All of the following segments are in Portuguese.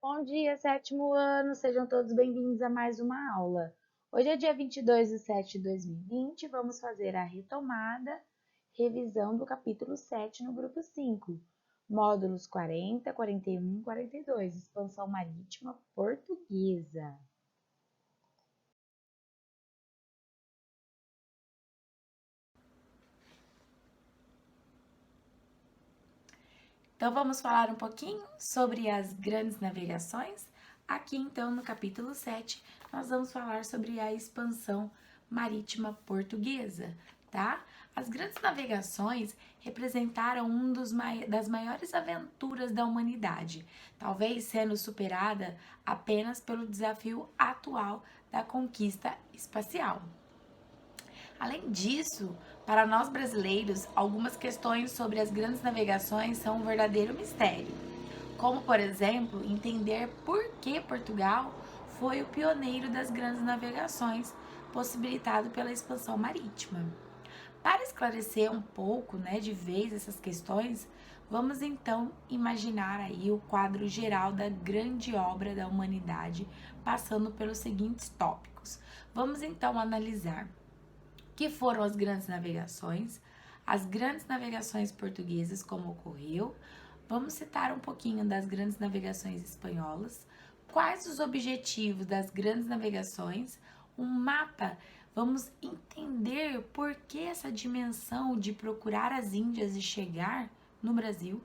Bom dia, sétimo ano, sejam todos bem-vindos a mais uma aula. Hoje é dia 22/7/2020, vamos fazer a retomada, revisão do capítulo 7 no grupo 5, módulos 40, 41 e 42, expansão marítima portuguesa. Então vamos falar um pouquinho sobre as grandes navegações. Aqui então no capítulo 7, nós vamos falar sobre a expansão marítima portuguesa, tá? As grandes navegações representaram das maiores aventuras da humanidade, talvez sendo superada apenas pelo desafio atual da conquista espacial. Além disso, para nós brasileiros, algumas questões sobre as grandes navegações são um verdadeiro mistério, como, por exemplo, entender por que Portugal foi o pioneiro das grandes navegações, possibilitado pela expansão marítima. Para esclarecer um pouco, de vez essas questões, vamos então imaginar aí o quadro geral da grande obra da humanidade, passando pelos seguintes tópicos. Vamos então analisar que foram as grandes navegações portuguesas, como ocorreu. Vamos citar um pouquinho das grandes navegações espanholas, quais os objetivos das grandes navegações, um mapa, vamos entender por que essa dimensão de procurar as Índias e chegar no Brasil,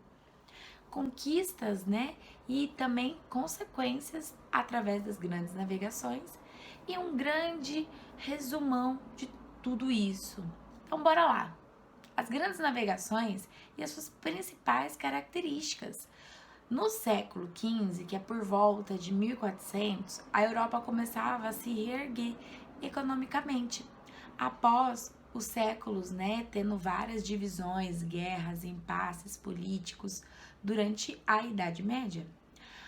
conquistas, e também consequências através das grandes navegações e um grande resumão de tudo isso. Então, bora lá. As grandes navegações e as suas principais características. No século XV, que é por volta de 1400, a Europa começava a se reerguer economicamente. Após os séculos, tendo várias divisões, guerras, impasses políticos durante a Idade Média,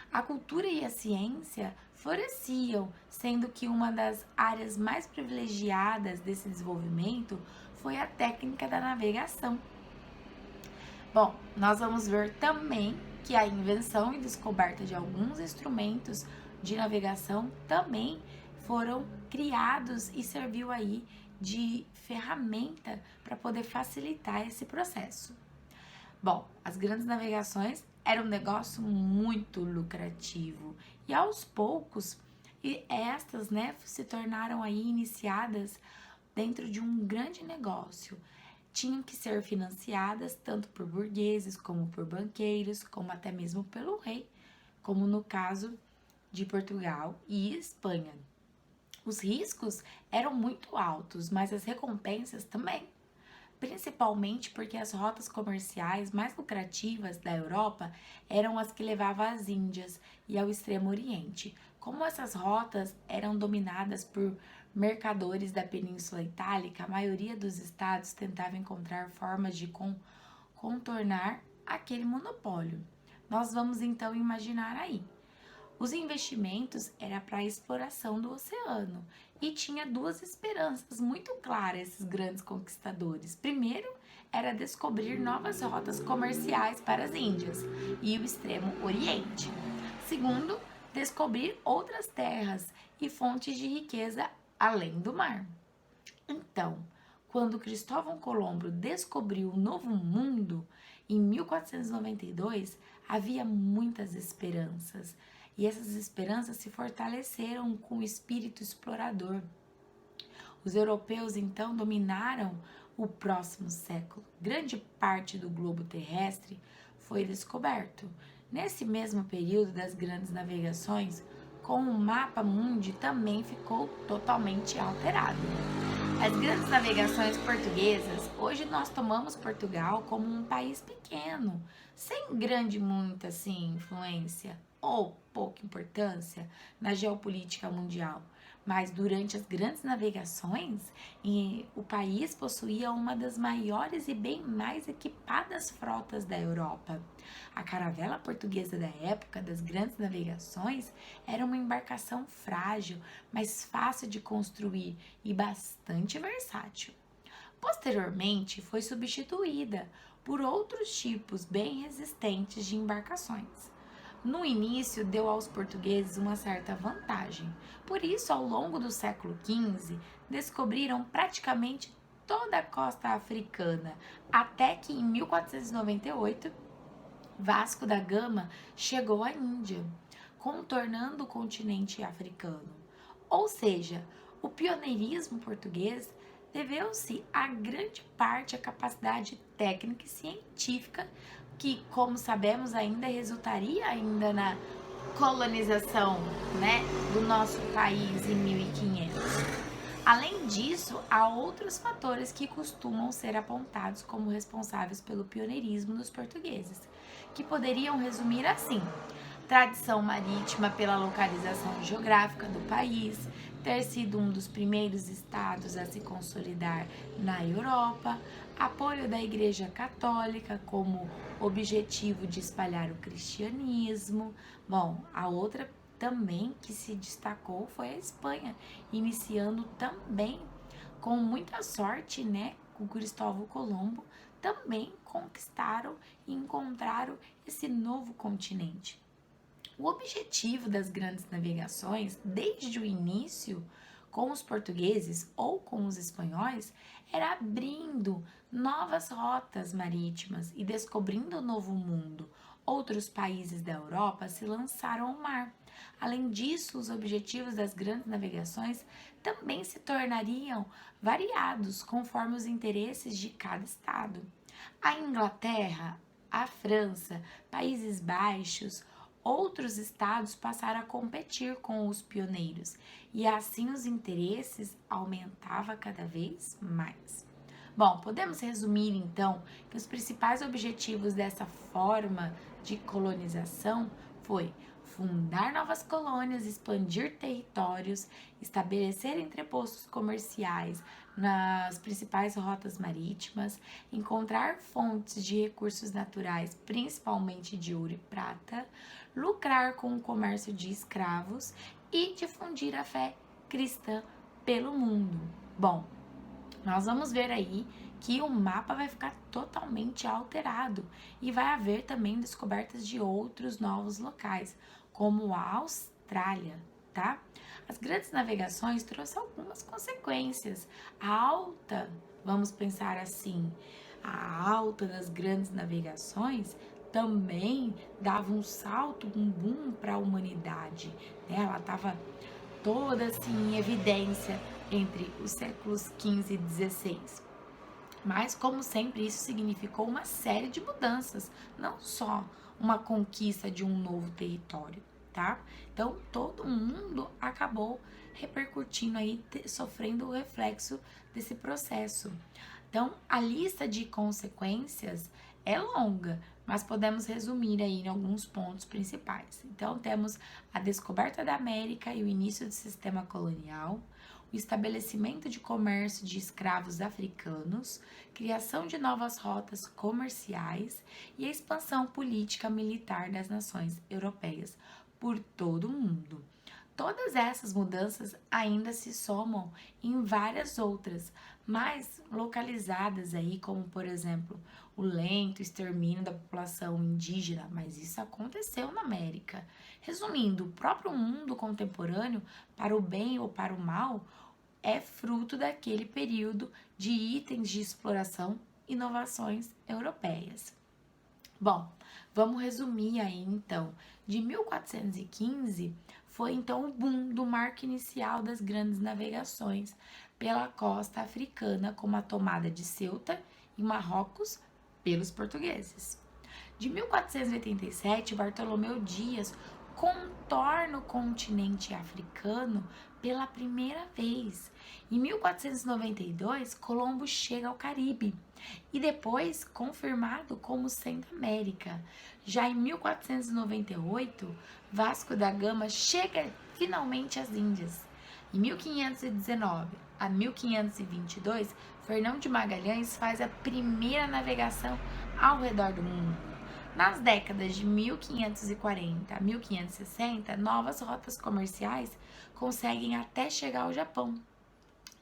a cultura e a ciência floresciam, sendo que uma das áreas mais privilegiadas desse desenvolvimento foi a técnica da navegação. Bom, nós vamos ver também que a invenção e descoberta de alguns instrumentos de navegação também foram criados e serviu aí de ferramenta para poder facilitar esse processo. Bom, as grandes navegações eram um negócio muito lucrativo e aos poucos estas, se tornaram aí iniciadas dentro de um grande negócio. Tinham que ser financiadas tanto por burgueses como por banqueiros, como até mesmo pelo rei, como no caso de Portugal e Espanha. Os riscos eram muito altos, mas as recompensas também, principalmente porque as rotas comerciais mais lucrativas da Europa eram as que levavam às Índias e ao Extremo Oriente. Como essas rotas eram dominadas por mercadores da Península Itálica, a maioria dos estados tentava encontrar formas de contornar aquele monopólio. Nós vamos então imaginar aí. Os investimentos era para a exploração do oceano e tinha duas esperanças muito claras esses grandes conquistadores. Primeiro, era descobrir novas rotas comerciais para as Índias e o Extremo Oriente. Segundo, descobrir outras terras e fontes de riqueza além do mar. Então, quando Cristóvão Colombo descobriu o Novo Mundo, em 1492, havia muitas esperanças. E essas esperanças se fortaleceram com o espírito explorador. Os europeus então dominaram o próximo século. Grande parte do globo terrestre foi descoberto. Nesse mesmo período das grandes navegações, com o mapa mundi também ficou totalmente alterado. As grandes navegações portuguesas, hoje nós tomamos Portugal como um país pequeno, sem muita influência ou pouca importância na geopolítica mundial. Mas durante as grandes navegações, o país possuía uma das maiores e bem mais equipadas frotas da Europa. A caravela portuguesa da época das grandes navegações era uma embarcação frágil, mas fácil de construir e bastante versátil. Posteriormente, foi substituída por outros tipos bem resistentes de embarcações. no início deu aos portugueses uma certa vantagem. Por isso, ao longo do século XV, descobriram praticamente toda a costa africana, até que em 1498, Vasco da Gama chegou à Índia, contornando o continente africano. Ou seja, o pioneirismo português deveu-se a grande parte à capacidade técnica e científica que, como sabemos, ainda resultaria ainda na colonização, né, do nosso país em 1500. Além disso, há outros fatores que costumam ser apontados como responsáveis pelo pioneirismo dos portugueses, que poderiam resumir assim: tradição marítima pela localização geográfica do país, ter sido um dos primeiros estados a se consolidar na Europa, apoio da Igreja Católica como objetivo de espalhar o cristianismo. Bom, a outra também que se destacou foi a Espanha, iniciando também com muita sorte, né, com Cristóvão Colombo, também conquistaram e encontraram esse novo continente. O objetivo das grandes navegações, desde o início, com os portugueses ou com os espanhóis, era abrindo novas rotas marítimas e descobrindo o novo mundo. Outros países da Europa se lançaram ao mar. Além disso, os objetivos das grandes navegações também se tornariam variados conforme os interesses de cada estado. A Inglaterra, a França, Países Baixos, outros estados passaram a competir com os pioneiros e assim os interesses aumentavam cada vez mais. Bom, podemos resumir então que os principais objetivos dessa forma de colonização foi fundar novas colônias, expandir territórios, estabelecer entrepostos comerciais nas principais rotas marítimas, encontrar fontes de recursos naturais, principalmente de ouro e prata, lucrar com o comércio de escravos e difundir a fé cristã pelo mundo. Bom, nós vamos ver aí que o mapa vai ficar totalmente alterado e vai haver também descobertas de outros novos locais, como a Austrália, tá? As grandes navegações trouxeram algumas consequências. Vamos pensar assim, a alta das grandes navegações também dava um salto, um boom para a humanidade, né? Ela estava toda assim em evidência entre os séculos XV e XVI. Mas, como sempre, isso significou uma série de mudanças, não só uma conquista de um novo território, tá? Então, todo mundo acabou repercutindo aí, sofrendo o reflexo desse processo. Então, a lista de consequências é longa, mas podemos resumir aí em alguns pontos principais. Então, temos a descoberta da América e o início do sistema colonial, o estabelecimento de comércio de escravos africanos, criação de novas rotas comerciais e a expansão política militar das nações europeias por todo o mundo. Todas essas mudanças ainda se somam em várias outras, mais localizadas aí, como por exemplo, o lento extermínio da população indígena, mas isso aconteceu na América. Resumindo, o próprio mundo contemporâneo, para o bem ou para o mal, é fruto daquele período de itens de exploração e inovações europeias. Bom, vamos resumir aí então. De 1415 foi então o boom do marco inicial das grandes navegações pela costa africana, como a tomada de Ceuta e Marrocos pelos portugueses. De 1487, Bartolomeu Dias contorna o continente africano pela primeira vez. Em 1492, Colombo chega ao Caribe e depois confirmado como Centro-América. Já em 1498, Vasco da Gama chega finalmente às Índias. Em 1519 a 1522, Fernão de Magalhães faz a primeira navegação ao redor do mundo. Nas décadas de 1540 a 1560, novas rotas comerciais conseguem até chegar ao Japão.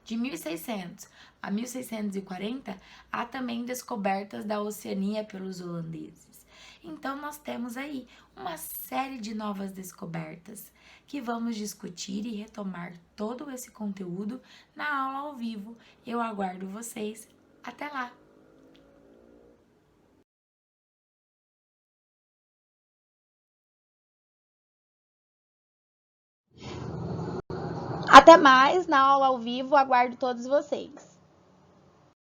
De 1600 a 1640, há também descobertas da Oceania pelos holandeses. Então, nós temos aí uma série de novas descobertas que vamos discutir e retomar todo esse conteúdo na aula ao vivo. Eu aguardo vocês. Até lá! Até mais, na aula ao vivo, aguardo todos vocês.